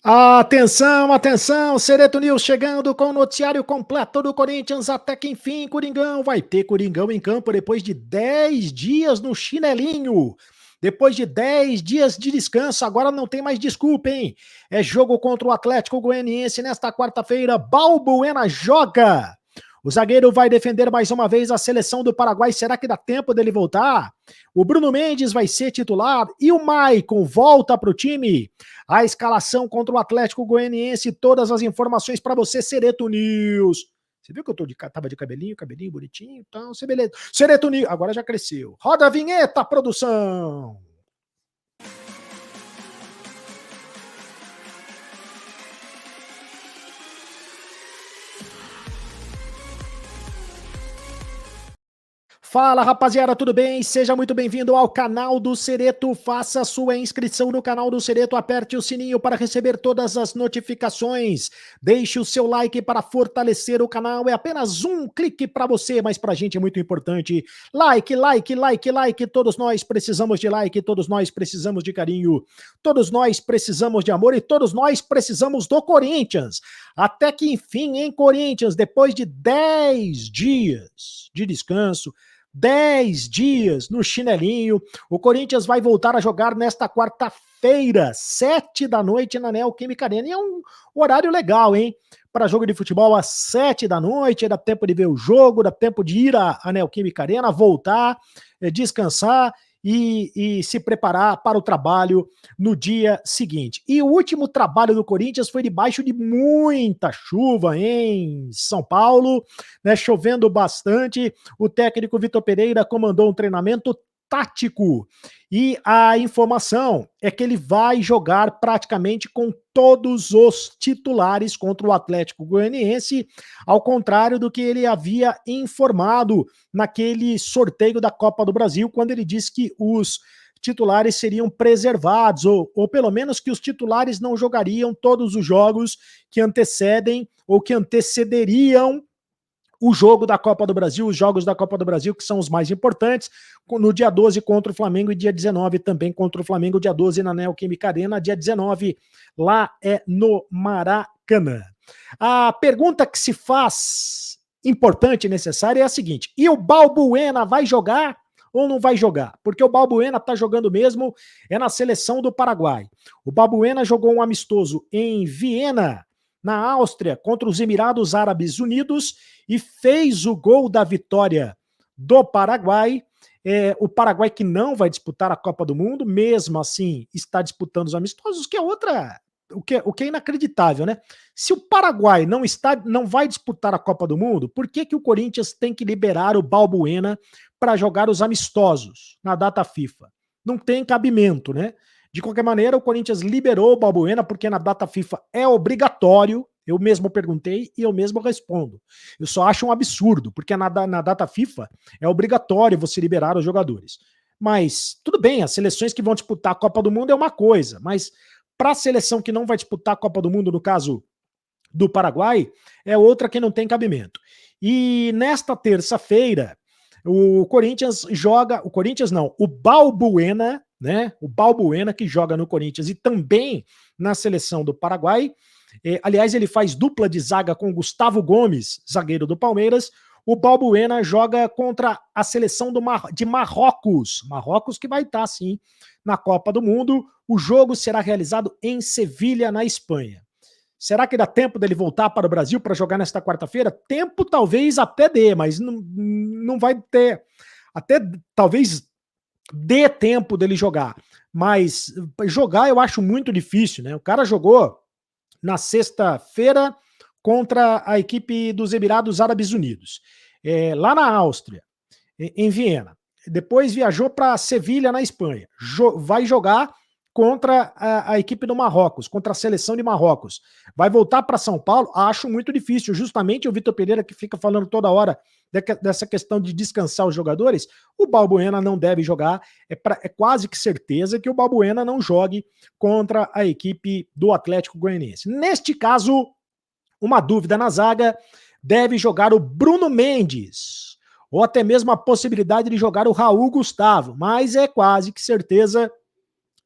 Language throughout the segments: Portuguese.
Atenção, atenção, Sereto News chegando com o noticiário completo do Corinthians, até que enfim, Coringão, vai ter Coringão em campo depois de 10 dias no chinelinho, depois de 10 dias de descanso, agora não tem mais desculpa, hein? É jogo contra o Atlético Goianiense nesta quarta-feira, Balbuena joga! O zagueiro vai defender mais uma vez a seleção do Paraguai, será que dá tempo dele voltar? O Bruno Mendes vai ser titular e o Maicon volta para o time. A escalação contra o Atlético Goianiense, todas as informações para você, Sereto News. Você viu que eu tava de cabelinho bonitinho, então, você beleza. Sereto News, agora já cresceu. Roda a vinheta, produção. Fala, rapaziada, tudo bem? Seja muito bem-vindo ao canal do Sereto. Faça sua inscrição no canal do Sereto, aperte o sininho para receber todas as notificações. Deixe o seu like para fortalecer o canal. É apenas um clique para você, mas para a gente é muito importante. Like, like, like, like. Todos nós precisamos de like, todos nós precisamos de carinho, todos nós precisamos de amor e todos nós precisamos do Corinthians. Até que enfim, em Corinthians, depois de 10 dias de descanso, 10 dias no chinelinho, o Corinthians vai voltar a jogar nesta quarta-feira, 7 da noite na Neoquímica Arena. E é um horário legal, hein? Para jogo de futebol às 7 da noite, dá tempo de ver o jogo, dá tempo de ir à Neoquímica Arena, voltar, descansar e se preparar para o trabalho no dia seguinte. E o último trabalho do Corinthians foi debaixo de muita chuva em São Paulo, né, chovendo bastante. O técnico Vitor Pereira comandou um treinamento tático e a informação é que ele vai jogar praticamente com todos os titulares contra o Atlético Goianiense, ao contrário do que ele havia informado naquele sorteio da Copa do Brasil, quando ele disse que os titulares seriam preservados, ou pelo menos que os titulares não jogariam todos os jogos que antecedem ou que antecederiam o jogo da Copa do Brasil, os jogos da Copa do Brasil, que são os mais importantes, no dia 12 contra o Flamengo e dia 19 também contra o Flamengo, dia 12 na Neoquímica Arena, dia 19 lá é no Maracanã. A pergunta que se faz importante e necessária é a seguinte: e o Balbuena vai jogar ou não vai jogar? Porque o Balbuena tá jogando mesmo, é na seleção do Paraguai. O Balbuena jogou um amistoso em Viena, na Áustria, contra os Emirados Árabes Unidos e fez o gol da vitória do Paraguai. O Paraguai que não vai disputar a Copa do Mundo, mesmo assim está disputando os amistosos, que é outra... O que é inacreditável, né? Se o Paraguai não vai disputar a Copa do Mundo, por que o Corinthians tem que liberar o Balbuena para jogar os amistosos na data FIFA? Não tem cabimento, né? De qualquer maneira, o Corinthians liberou o Balbuena porque na data FIFA é obrigatório. Eu mesmo perguntei e eu mesmo respondo. Eu só acho um absurdo, porque na data FIFA é obrigatório você liberar os jogadores. Mas tudo bem, as seleções que vão disputar a Copa do Mundo é uma coisa, mas para a seleção que não vai disputar a Copa do Mundo, no caso do Paraguai, é outra que não tem cabimento. E nesta terça-feira, o Corinthians joga, o Corinthians não, o Balbuena, né? O Balbuena que joga no Corinthians e também na seleção do Paraguai. Aliás, ele faz dupla de zaga com o Gustavo Gomes, zagueiro do Palmeiras. O Balbuena joga contra a seleção de Marrocos. Marrocos que vai estar, sim, na Copa do Mundo. O jogo será realizado em Sevilha, na Espanha. Será que dá tempo dele voltar para o Brasil para jogar nesta quarta-feira? Tempo talvez até dê, mas não vai ter. Até talvez dê tempo dele jogar. Mas jogar eu acho muito difícil, né? O cara jogou na sexta-feira contra a equipe dos Emirados Árabes Unidos, lá na Áustria, em Viena. Depois viajou para Sevilha, na Espanha. Vai jogar contra a equipe do Marrocos, contra a seleção de Marrocos. Vai voltar para São Paulo? Acho muito difícil. Justamente o Vitor Pereira, que fica falando toda hora dessa questão de descansar os jogadores, o Balbuena não deve jogar. É quase que certeza que o Balbuena não jogue contra a equipe do Atlético Goianiense. Neste caso, uma dúvida na zaga, deve jogar o Bruno Mendes, ou até mesmo a possibilidade de jogar o Raul Gustavo, mas é quase que certeza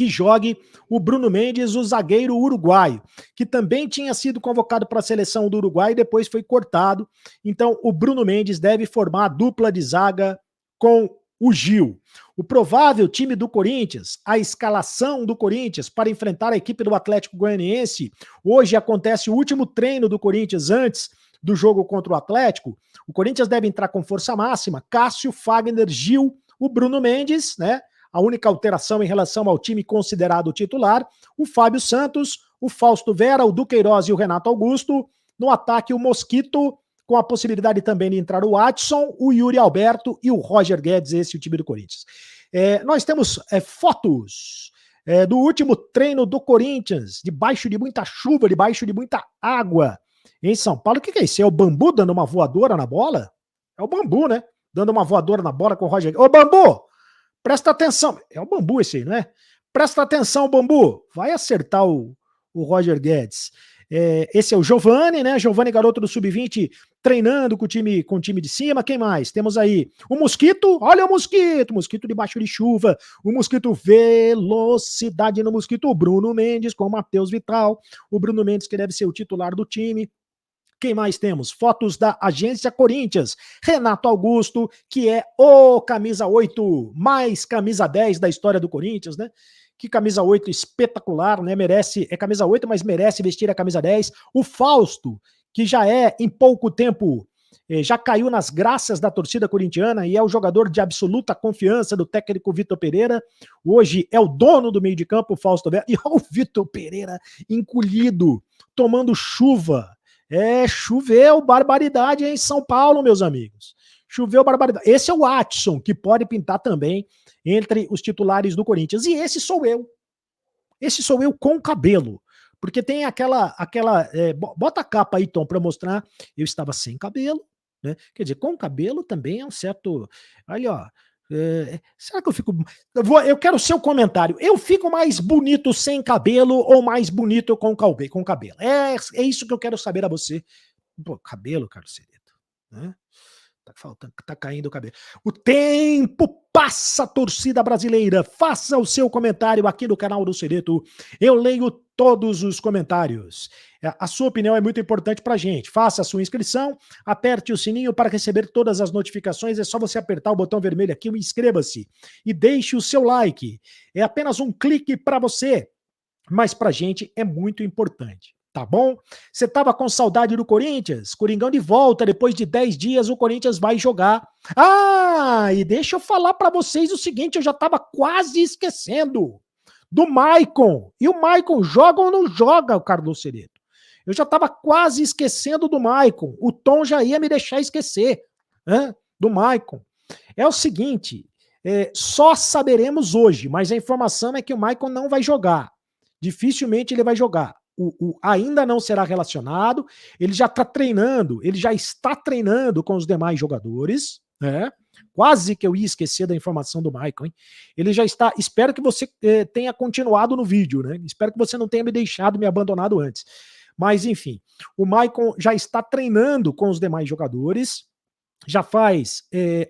que jogue o Bruno Mendes, o zagueiro uruguaio, que também tinha sido convocado para a seleção do Uruguai e depois foi cortado. Então, o Bruno Mendes deve formar a dupla de zaga com o Gil. O provável time do Corinthians, a escalação do Corinthians para enfrentar a equipe do Atlético Goianiense. Hoje acontece o último treino do Corinthians antes do jogo contra o Atlético. O Corinthians deve entrar com força máxima: Cássio, Fagner, Gil, o Bruno Mendes, né? A única alteração em relação ao time considerado titular, o Fábio Santos, o Fausto Vera, o Duqueiroz e o Renato Augusto. No ataque, o Mosquito, com a possibilidade também de entrar o Watson, o Yuri Alberto e o Roger Guedes, esse é o time do Corinthians. Nós temos fotos do último treino do Corinthians, debaixo de muita chuva, debaixo de muita água, em São Paulo. O que é isso? É o Bambu dando uma voadora na bola? É o Bambu, né? Dando uma voadora na bola com o Roger Guedes. Ô, Bambu! Presta atenção. É o Bambu esse aí, não é? Presta atenção, Bambu. Vai acertar o Roger Guedes. Esse é o Giovani, né? Giovani, garoto do Sub-20, treinando com o time de cima. Quem mais? Temos aí o Mosquito. Olha o Mosquito. Mosquito debaixo de chuva. O Mosquito, velocidade no Mosquito. O Bruno Mendes com o Matheus Vital. O Bruno Mendes, que deve ser o titular do time. Quem mais temos? Fotos da Agência Corinthians. Renato Augusto, que é o camisa 8 mais camisa 10 da história do Corinthians, né? Que camisa 8 espetacular, né? É camisa 8, mas merece vestir a camisa 10. O Fausto, que já em pouco tempo, já caiu nas graças da torcida corintiana e é o jogador de absoluta confiança do técnico Vitor Pereira. Hoje é o dono do meio de campo, o Fausto Vera. E olha o Vitor Pereira encolhido, tomando chuva. Choveu barbaridade em São Paulo, meus amigos. Choveu barbaridade. Esse é o Watson, que pode pintar também entre os titulares do Corinthians. E esse sou eu. Esse sou eu com cabelo. Porque tem bota a capa aí, Tom, para mostrar. Eu estava sem cabelo, né? Quer dizer, com cabelo também é um certo... Olha, ó. Será que eu fico... Eu quero o seu comentário. Eu fico mais bonito sem cabelo ou mais bonito com cabelo? É isso que eu quero saber a você. Pô, cabelo, Carlos Cereto, né? Tá faltando, tá caindo o cabelo. O tempo passa, torcida brasileira. Faça o seu comentário aqui no canal do Cereto. Eu leio todos os comentários. A sua opinião é muito importante pra gente. Faça a sua inscrição, aperte o sininho para receber todas as notificações. É só você apertar o botão vermelho aqui, inscreva-se e deixe o seu like. É apenas um clique para você, mas pra gente é muito importante. Tá bom? Você tava com saudade do Corinthians? Coringão de volta, depois de 10 dias o Corinthians vai jogar. Ah, e deixa eu falar para vocês o seguinte, eu já tava quase esquecendo do Maicon. E o Maicon joga ou não joga, o Carlos Cereto? Eu já tava quase esquecendo do Maicon. O Tom já ia me deixar esquecer, né, do Maicon. É o seguinte, só saberemos hoje, mas a informação é que o Maicon não vai jogar. Dificilmente ele vai jogar. Ainda não será relacionado, ele já está treinando com os demais jogadores, né? Quase que eu ia esquecer da informação do Maicon, hein? Ele já está, espero que você tenha continuado no vídeo, né? Espero que você não tenha me abandonado antes. Mas enfim, o Maicon já está treinando com os demais jogadores, já faz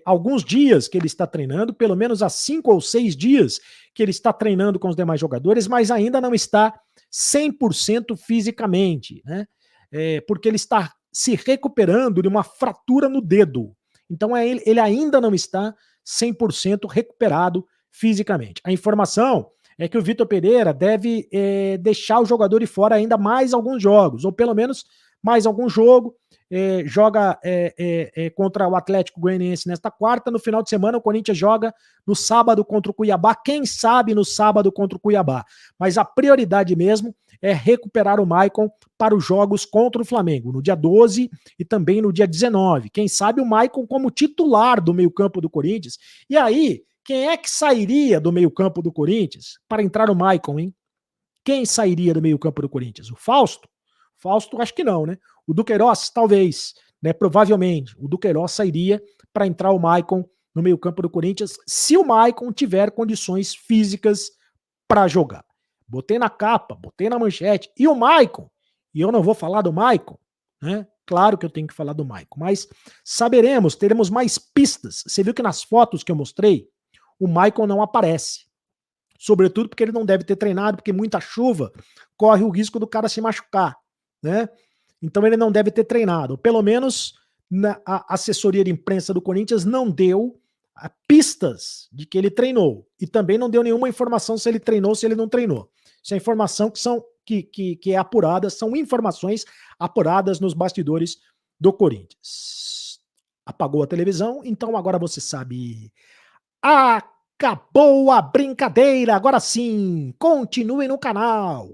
alguns dias que ele está treinando, pelo menos há 5 ou 6 dias que ele está treinando com os demais jogadores, mas ainda não está 100% fisicamente, né? Porque ele está se recuperando de uma fratura no dedo. Então ele ainda não está 100% recuperado fisicamente. A informação é que o Vitor Pereira deve deixar o jogador de fora ainda mais alguns jogos, ou pelo menos mais algum jogo. Joga contra o Atlético Goianiense nesta quarta. No final de semana, o Corinthians joga no sábado contra o Cuiabá. Quem sabe no sábado contra o Cuiabá. Mas a prioridade mesmo é recuperar o Maicon para os jogos contra o Flamengo, no dia 12 e também no dia 19. Quem sabe o Maicon como titular do meio-campo do Corinthians. E aí, quem é que sairia do meio-campo do Corinthians para entrar o Maicon, hein? Quem sairia do meio-campo do Corinthians? O Fausto? Fausto, acho que não, né? O Duqueiroz, talvez, né? Provavelmente, o Duqueiroz sairia para entrar o Maicon no meio-campo do Corinthians, se o Maicon tiver condições físicas para jogar. Botei na capa, botei na manchete. E o Maicon? E eu não vou falar do Maicon, né? Claro que eu tenho que falar do Maicon, mas saberemos, teremos mais pistas. Você viu que nas fotos que eu mostrei, o Maicon não aparece. sobretudo porque ele não deve ter treinado, porque muita chuva corre o risco do cara se machucar, né? Então ele não deve ter treinado. Pelo menos a assessoria de imprensa do Corinthians não deu pistas de que ele treinou. E também não deu nenhuma informação se ele treinou ou se ele não treinou. Isso é informação que é apurada, são informações apuradas nos bastidores do Corinthians. Apagou a televisão, então agora você sabe. Acabou a brincadeira, agora sim, continue no canal.